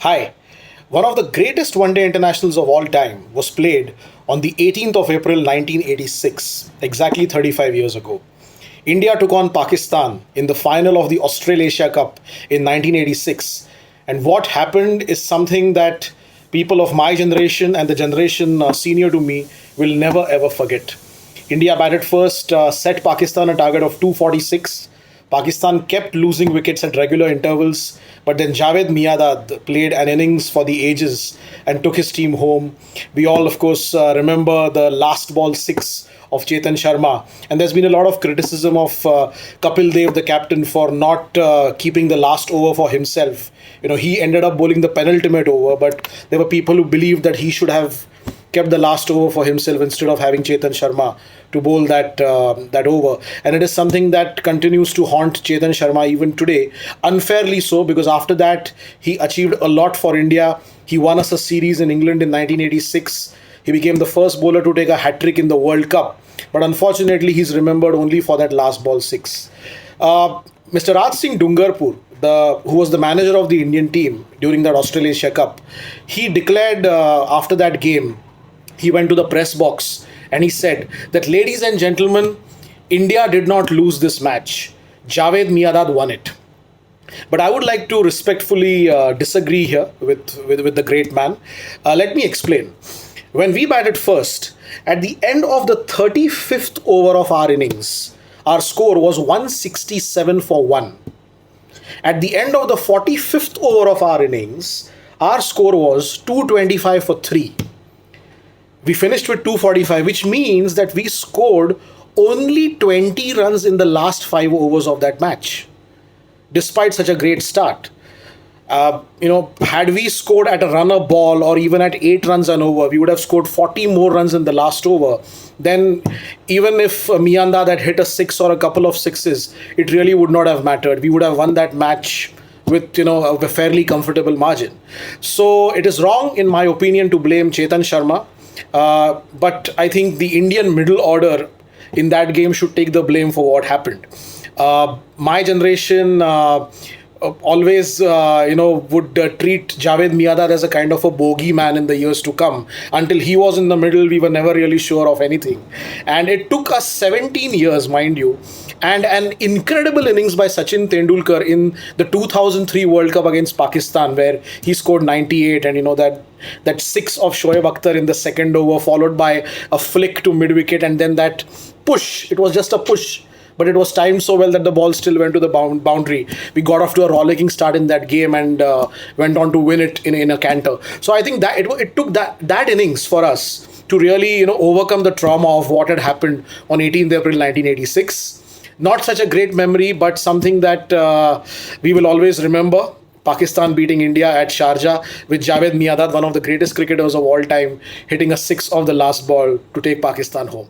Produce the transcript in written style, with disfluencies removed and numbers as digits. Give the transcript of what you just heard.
Hi. One of the greatest one day internationals of all time was played on the 18th of April 1986, exactly 35 years ago. India took on Pakistan in the final of the Australasia Cup in 1986. And what happened is something that people of my generation and the generation senior to me will never ever forget. India batted first, set Pakistan a target of 246. Pakistan kept losing wickets at regular intervals, but then Javed Miandad played an innings for the ages and took his team home. We all, of course, remember the last ball six of Chetan Sharma, and there's been a lot of criticism of Kapil Dev, the captain, for not keeping the last over for himself. He ended up bowling the penultimate over, but there were people who believed that he should have kept the last over for himself instead of having Chetan Sharma to bowl that over. And it is something that continues to haunt Chetan Sharma even today, unfairly so, because after that he achieved a lot for India. He won us a series in England in 1986. He became the first bowler to take a hat trick in the World Cup, but unfortunately he's remembered only for that last ball six. Mr. Raj Singh Dungarpur, who was the manager of the Indian team during that Australasia Cup, he declared after that game, he went to the press box and he said that, ladies and gentlemen, India did not lose this match. Javed Miandad won it. But I would like to respectfully disagree here with the great man. Let me explain. When we batted first, at the end of the 35th over of our innings, our score was 167 for 1. At the end of the 45th over of our innings, our score was 225 for 3. We finished with 245, which means that we scored only 20 runs in the last 5 overs of that match, despite such a great start. Had we scored at a run a ball or even at 8 runs and over, we would have scored 40 more runs in the last over. Then, even if Miandad had hit a 6 or a couple of sixes, it really would not have mattered. We would have won that match with a fairly comfortable margin. So it is wrong, in my opinion, to blame Chetan Sharma. But I think the Indian middle order in that game should take the blame for what happened. My generation always, would treat Javed Miandad as a kind of a bogey man in the years to come. Until he was in the middle, we were never really sure of anything. And it took us 17 years, mind you, and an incredible innings by Sachin Tendulkar in the 2003 World Cup against Pakistan, where he scored 98, and that six of Shoaib Akhtar in the second over, followed by a flick to mid wicket, and then that push. It was just a push, but it was timed so well that the ball still went to the boundary. We got off to a rollicking start in that game and went on to win it in a canter. So I think that it took that innings for us to really overcome the trauma of what had happened on 18th April 1986. Not such a great memory, but something that we will always remember. Pakistan beating India at Sharjah with Javed Miandad, one of the greatest cricketers of all time, hitting a 6 of the last ball to take Pakistan home.